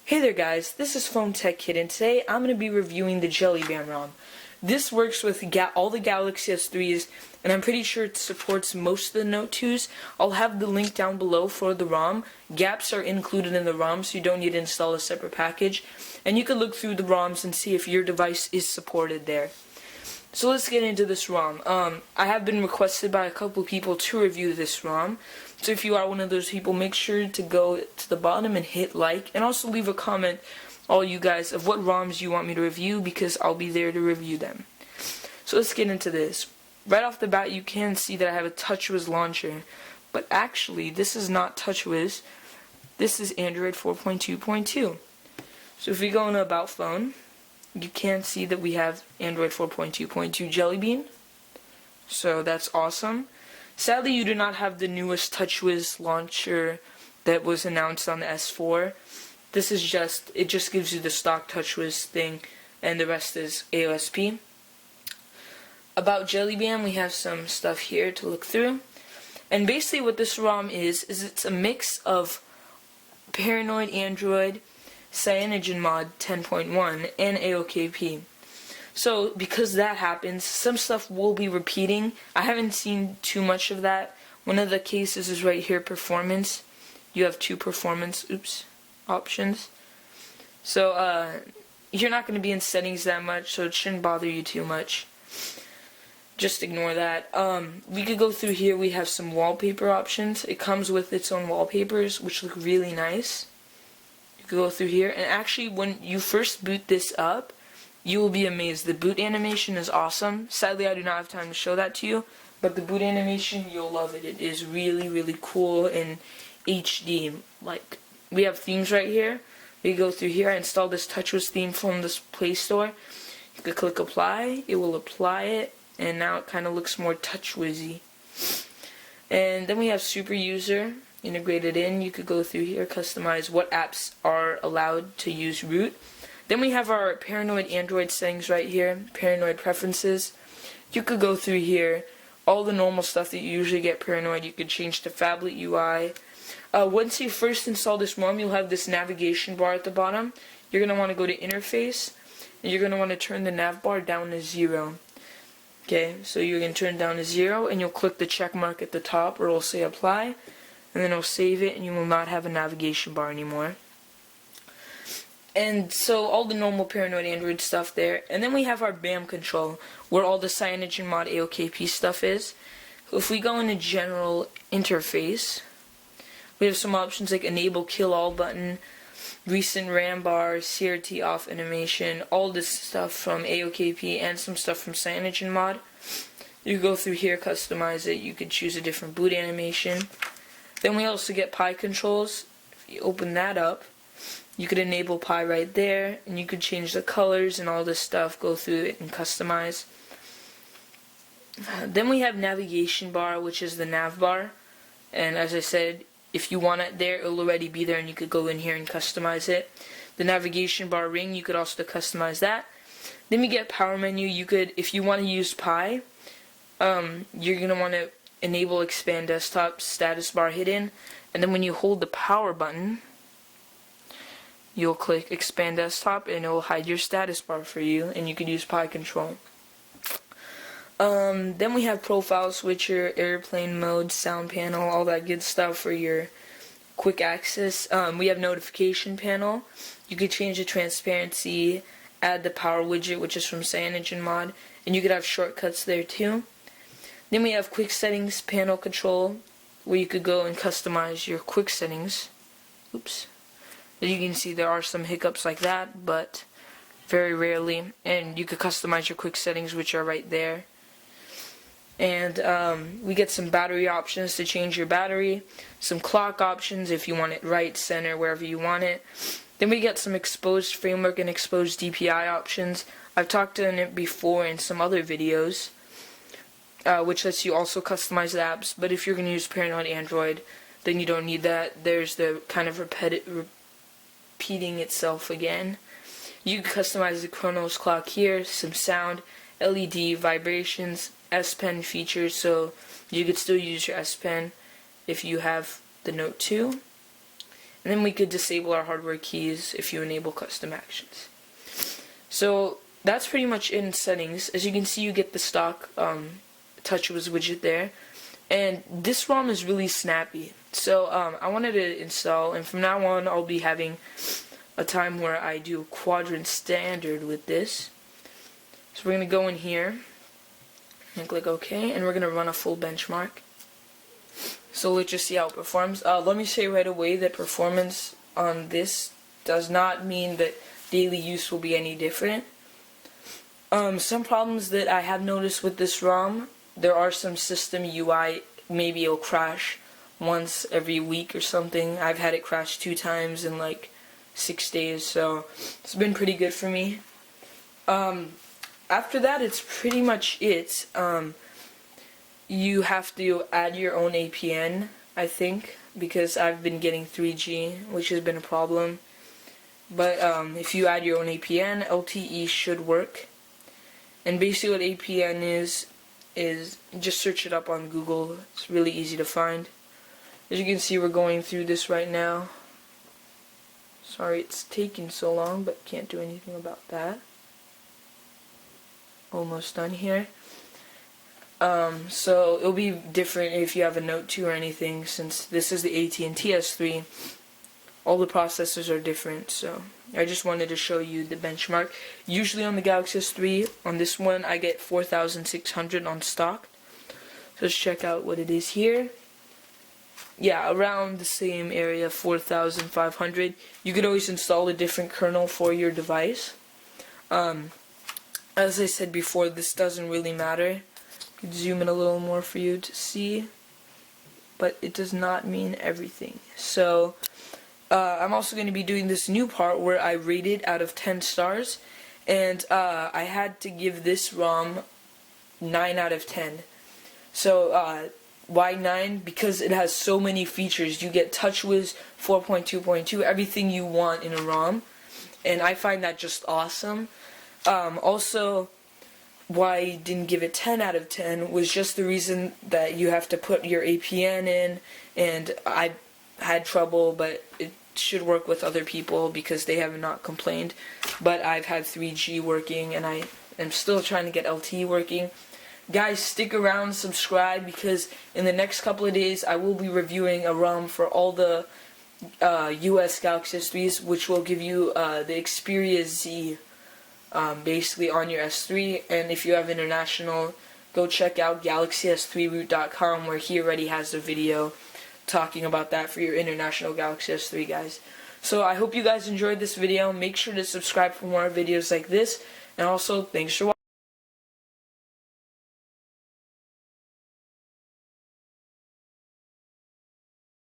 Hey there guys, this is Phone Tech Kid and today I'm going to be reviewing the Jellybam ROM. This works with all the Galaxy S3's and I'm pretty sure it supports most of the Note 2's. I'll have the link down below for the ROM. Gaps are included in the ROM so you don't need to install a separate package. And you can look through the ROMs and see if your device is supported there. So let's get into this ROM. I have been requested by a couple people to review this ROM. So if you are one of those people, make sure to go to the bottom and hit like. And also leave a comment, all you guys, of what ROMs you want me to review because I'll be there to review them. So let's get into this. Right off the bat, you can see that I have a Touchwiz launcher. But actually, this is not Touchwiz. This is Android 4.2.2. So if we go into About Phone, you can see that we have Android 4.2.2 Jellybam. So that's awesome. Sadly, you do not have the newest Touchwiz launcher that was announced on the S4. This is it just gives you the stock Touchwiz thing, and the rest is AOSP. About Jellybam, we have some stuff here to look through. And basically what this ROM is it's a mix of Paranoid Android, CyanogenMod 10.1, and AOKP. So, because that happens, some stuff will be repeating. I haven't seen too much of that. One of the cases is right here, performance. You have two performance options. So, you're not going to be in settings that much, so it shouldn't bother you too much. Just ignore that. We could go through here. We have some wallpaper options. It comes with its own wallpapers, which look really nice. You could go through here, and actually, when you first boot this up, you will be amazed. The boot animation is awesome. Sadly, I do not have time to show that to you, but the boot animation, you'll love it. It is really, really cool in HD. Like, we have themes right here. We go through here. I installed this Touchwiz theme from this Play Store. You could click apply. It will apply it, and now it kind of looks more Touchwiz-y. And then we have Super User integrated in. You could go through here, customize what apps are allowed to use root. Then we have our Paranoid Android settings right here, Paranoid Preferences. You could go through here, all the normal stuff that you usually get Paranoid. You could change to Phablet UI. Once you first install this ROM, you'll have this navigation bar at the bottom. You're going to want to go to Interface, and you're going to want to turn the nav bar down to 0. Okay, so you're going to turn it down to 0, and you'll click the check mark at the top, or it'll say Apply, and then it'll save it, and you will not have a navigation bar anymore. And so all the normal Paranoid Android stuff there. And then we have our BAM control, where all the CyanogenMod AOKP stuff is. If we go into General Interface, we have some options like Enable Kill All button, Recent RAM bar, CRT off animation, all this stuff from AOKP and some stuff from CyanogenMod. You go through here, customize it. You could choose a different boot animation. Then we also get Pi controls. If you open that up, you could enable Pi right there, and you could change the colors and all this stuff, go through it and customize. Then we have navigation bar, which is the nav bar, and as I said, if you want it there, it'll already be there and you could go in here and customize it. The navigation bar ring, you could also customize that. Then we get power menu. You could, if you want to use Pi, you're going to want to enable expand desktop, status bar hidden, and then when you hold the power button, you'll click expand desktop and it will hide your status bar for you, and you can use Pi control. Then we have profile switcher, airplane mode, sound panel, all that good stuff for your quick access. We have notification panel. You could change the transparency, add the power widget, which is from CyanogenMod, and you could have shortcuts there too. Then we have quick settings panel control, where you could go and customize your quick settings. Oops. As you can see, there are some hiccups like that, but very rarely. And you could customize your quick settings, which are right there. And we get some battery options to change your battery, some clock options if you want it right, center, wherever you want it. Then we get some exposed framework and exposed DPI options. I've talked on it before in some other videos, which lets you also customize the apps. But if you're going to use Paranoid Android, then you don't need that. There's the kind of repeating itself again. You can customize the Chronos clock here, some sound, LED, vibrations, S Pen features, so you could still use your S Pen if you have the Note 2. and then we could disable our hardware keys if you enable custom actions. So that's pretty much in settings. As you can see, you get the stock Touchwiz widget there, and this ROM is really snappy. So I wanted to install, and from now on I'll be having a time where I do quadrant standard with this. So we're going to go in here and click OK, and we're going to run a full benchmark. So let's just see how it performs. Let me say right away that performance on this does not mean that daily use will be any different. Some problems that I have noticed with this ROM, there are some system UI, maybe it'll crash once every week or something. I've had it crash 2 times in like 6 days, so it's been pretty good for me. After that, it's pretty much it. You have to add your own APN, I think, because I've been getting 3G, which has been a problem. But if you add your own APN, LTE should work. And basically what APN is just search it up on Google. It's really easy to find. As you can see, we're going through this right now. Sorry it's taking so long, but can't do anything about that. Almost done here. So it'll be different if you have a Note 2 or anything, since this is the AT&T S3. All the processors are different, so I just wanted to show you the benchmark. Usually on the Galaxy S3, on this one I get 4,600 on stock. So let's check out what it is here. Yeah, around the same area, 4,500. You could always install a different kernel for your device. As I said before, this doesn't really matter. I could zoom in a little more for you to see, but it does not mean everything. So I'm also going to be doing this new part where I rate it out of 10 stars, and I had to give this ROM 9 out of 10. So why 9? Because it has so many features. You get Touchwiz 4.2.2, everything you want in a ROM, and I find that just awesome. Also, why I didn't give it 10 out of 10 was just the reason that you have to put your APN in, and I had trouble, but it should work with other people because they have not complained. But I've had 3G working, and I am still trying to get LTE working. Guys, stick around, subscribe, because in the next couple of days I will be reviewing a ROM for all the US Galaxy S3's, which will give you the Xperia Z basically on your S3. And if you have international, go check out galaxys3root.com, where he already has a video talking about that for your international Galaxy S3, guys. So I hope you guys enjoyed this video. Make sure to subscribe for more videos like this, and also thanks for watching.